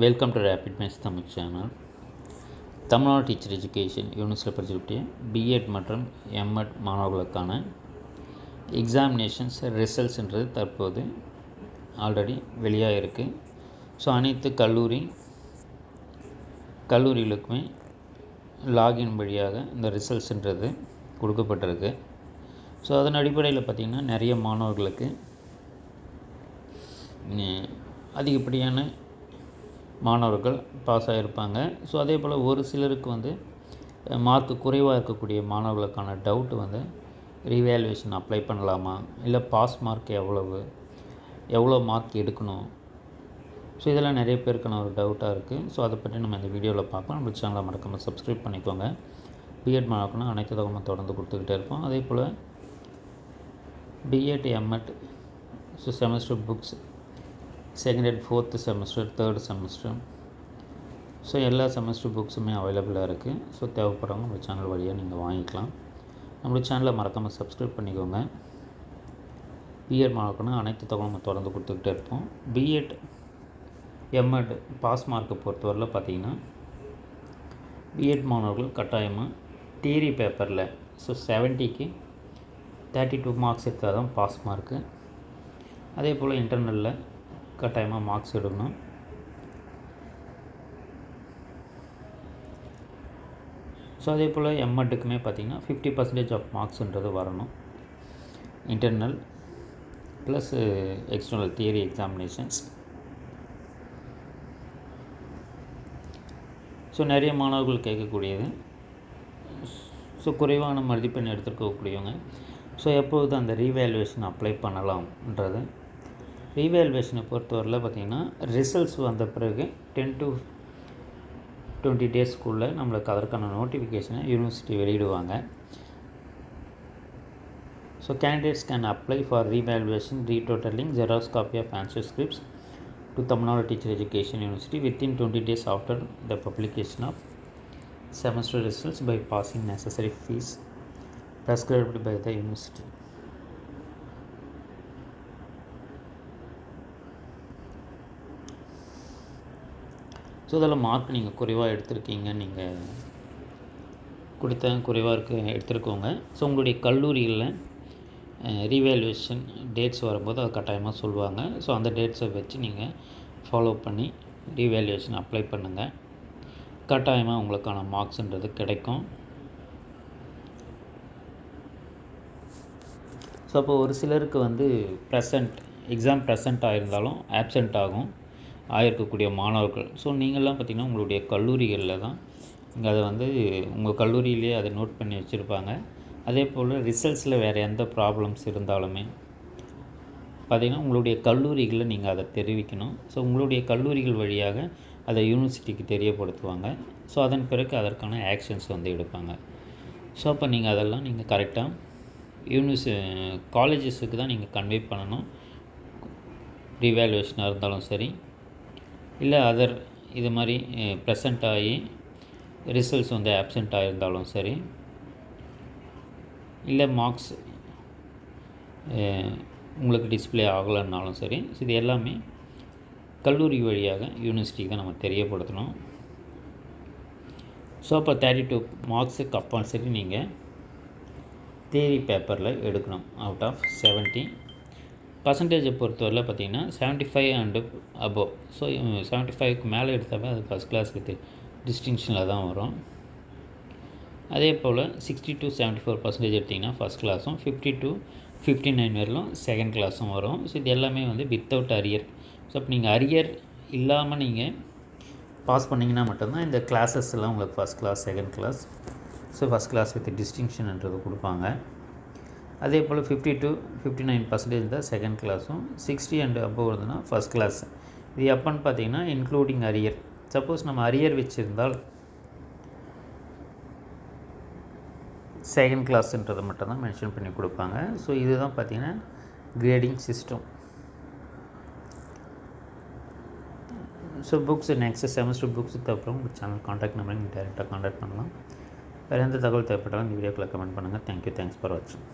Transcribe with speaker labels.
Speaker 1: Welcome to rapid maths Tamil channel. Tamil Nadu teacher education யூனிவர்சிட்டியில் படிச்சுக்கிட்டே BEd மற்றும் எம்எட் மாணவர்களுக்கான எக்ஸாமினேஷன்ஸ் ரிசல்ட்ஸ்ன்றது தற்போது ஆல்ரெடி வெளியாக இருக்குது. ஸோ அனைத்து கல்லூரிகளுக்குமே லாகின் வழியாக இந்த ரிசல்ட்ஸ்ன்றது கொடுக்கப்பட்டிருக்கு. ஸோ அதன் அடிப்படையில் பார்த்திங்கன்னா நிறைய மாணவர்களுக்கு அதிகப்படியான மாணவர்கள் பாஸ் ஆகியிருப்பாங்க. ஸோ அதே போல் ஒரு சிலருக்கு மார்க்கு குறைவாக இருக்கக்கூடிய மாணவர்களுக்கான டவுட்டு ரீவேல்யூவேஷன் அப்ளை பண்ணலாமா, இல்லை பாஸ் மார்க் எவ்வளோ மார்க் எடுக்கணும். ஸோ இதெல்லாம் நிறைய பேருக்கான ஒரு டவுட்டாக இருக்குது. ஸோ அதை பற்றி நம்ம இந்த வீடியோவில் பார்க்கலாம். நம்ம சேனலை மறக்காமல் சப்ஸ்கிரைப் பண்ணிக்கோங்க. பிஎட் மாணவர்க்குன்னா அனைத்து தகவலும் தொடர்ந்து கொடுத்துக்கிட்டே இருப்போம். அதே போல் BEd MEd semester books second and fourth semester, third semester, so எல்லா செமஸ்டர் புக்ஸுமே அவைலபிளாக இருக்குது. ஸோ தேவைப்படுறவங்க நம்ம சேனல் வழியாக நீங்கள் வாங்கிக்கலாம். நம்மளுடைய சேனலை மறக்காமல் சப்ஸ்கிரைப் பண்ணிக்கோங்க. பிஎட் மாணவர்க்குன்னா அனைத்து தகவலும் தொடர்ந்து கொடுத்துக்கிட்டே இருப்போம். பிஎட் எம்எட் பாஸ் மார்க்கை பொறுத்தவரையில் பார்த்திங்கன்னா பிஎட் மாணவர்கள் கட்டாயமாக தியரி பேப்பரில் 70க்கு 32 மார்க்ஸ் எடுத்தால் தான் பாஸ் மார்க்கு. அதே போல் இன்டர்னலில் கட்டாயமாக மார்க்ஸ் எடுக்கணும். ஸோ அதே போல் எம்எட்டுக்குமே பார்த்திங்கன்னா 50% ஆஃப் மார்க்ஸ்ன்றது வரணும். Internal plus external theory examinations. So நிறைய மாணவர்கள் கேட்கக்கூடியது, ஸோ குறைவான மதிப்பெண் எடுத்துருக்கக்கூடியவங்க ஸோ எப்போது அந்த ரீவேல்யூவேஷன் அப்ளை பண்ணலாம்ன்றது. ரீவேல்யூவேஷனை பொறுத்தவரையில் பார்த்திங்கன்னா ரிசல்ட்ஸ் வந்த பிறகு 10 to 20 டேஸ்க்குள்ளே நம்மளுக்கு அதற்கான நோட்டிஃபிகேஷனை யூனிவர்சிட்டி வெளியிடுவாங்க. So candidates can apply for revaluation retotalling xerox copy of answer scripts to Tamil Nadu Teacher Education University within 20 days after the publication of semester results by passing necessary fees prescribed by the university. So அதில் mark நீங்கள் குறைவாக எடுத்திருக்கீங்க, நீங்கள் குறைவாக எடுத்துருக்கோங்க. So உங்களுடைய கல்லூரிகளில் revaluation dates வரும்போது அது கட்டாயமாக சொல்லுவாங்க. ஸோ அந்த டேட்ஸை வச்சு நீங்கள் ஃபாலோ பண்ணி ரீவேல்யூவேஷன் அப்ளை பண்ணுங்கள். கட்டாயமாக உங்களுக்கான மார்க்ஸ்ன்றது கிடைக்கும். ஸோ அப்போ ஒரு சிலருக்கு எக்ஸாம் ப்ரெசண்ட் ஆகிருந்தாலும் ஆப்சண்ட் ஆகிருக்கக்கூடிய மாணவர்கள், ஸோ நீங்கள்லாம் பார்த்திங்கன்னா உங்களுடைய கல்லூரிகளில் தான் இங்கே அதை உங்கள் கல்லூரியிலே அதை நோட் பண்ணி வச்சுருப்பாங்க. அதே போல் ரிசல்ட்ஸில் வேறு எந்த ப்ராப்ளம்ஸ் இருந்தாலுமே பார்த்திங்கன்னா உங்களுடைய கல்லூரிகளில் நீங்கள் அதை தெரிவிக்கணும். ஸோ உங்களுடைய கல்லூரிகள் வழியாக அதை யூனிவர்சிட்டிக்கு தெரியப்படுத்துவாங்க. ஸோ அதன் பிறகு அதற்கான ஆக்ஷன்ஸ் எடுப்பாங்க. ஸோ அப்போ நீங்கள் அதெல்லாம் நீங்கள் கரெக்டாக காலேஜஸுக்கு தான் நீங்கள் கன்வே பண்ணணும். ரீவேல்யூவேஷனாக இருந்தாலும் சரி, இல்லை அதர் இது மாதிரி ப்ரெசண்ட் ஆகி ரிசல்ட்ஸ் ஆப்சண்ட் ஆகியிருந்தாலும் சரி, இல்லை மார்க்ஸ் உங்களுக்கு டிஸ்பிளே ஆகலைன்னாலும் சரி, இது எல்லாமே கல்லூரி வழியாக யூனிவர்சிட்டிக்கு தான் நம்ம தெரியப்படுத்தணும். ஸோ அப்போ 32 மார்க்ஸுக்கு கம்பல்சரி நீங்கள் தியரி பேப்பரில் எடுக்கணும். அவுட் ஆஃப் 70 பர்சன்டேஜை பொறுத்தவரையில் பார்த்திங்கன்னா 75 அண்டு அபோவ். ஸோ 75க்கு மேலே எடுத்தாவே அது ஃபஸ்ட் கிளாஸ் வித் டிஸ்டிங்ஷனில் தான் வரும். அதே போல் 60 to 74% எடுத்திங்கன்னா ஃபஸ்ட் கிளாஸும், 50 to 59 வரலும் செகண்ட் கிளாஸும் வரும். ஸோ இது எல்லாமே வித்தவுட் அரியர். ஸோ அப்போ நீங்கள் அரியர் இல்லாமல் நீங்கள் பாஸ் பண்ணிங்கன்னா மட்டும்தான் இந்த கிளாஸஸ் எல்லாம் உங்களுக்கு first class, second class, so first class with டிஸ்டிங்ஷன்ன்றது கொடுப்பாங்க. அதே போல் 50 to 59% தான் செகண்ட் கிளாஸும், 60 அண்ட் அபோவ் இருந்ததுன்னா ஃபஸ்ட் கிளாஸ். இது எப்போன்னு பார்த்தீங்கன்னா இன்க்ளூடிங் அரியர். சப்போஸ் நம்ம அரியர் வச்சுருந்தால் செகண்ட் கிளாஸ்ன்றதை மட்டும் தான் மென்ஷன் பண்ணி கொடுப்பாங்க. ஸோ இதுதான் பார்த்திங்கன்னா grading system. So books next semester books தேவைப்படும் உங்கள் சேனல் காண்டாக்ட் நம்பரை நீங்கள் டேரெக்டாக காண்டாக்ட் பண்ணலாம். வேறு எந்த தகவல் தேவைப்பட்டாலும் இந்த வீடியோக்குள்ளே கமெண்ட் பண்ணுங்கள். தேங்க்யூ, தேங்க்ஸ் ஃபார் வாட்சிங்.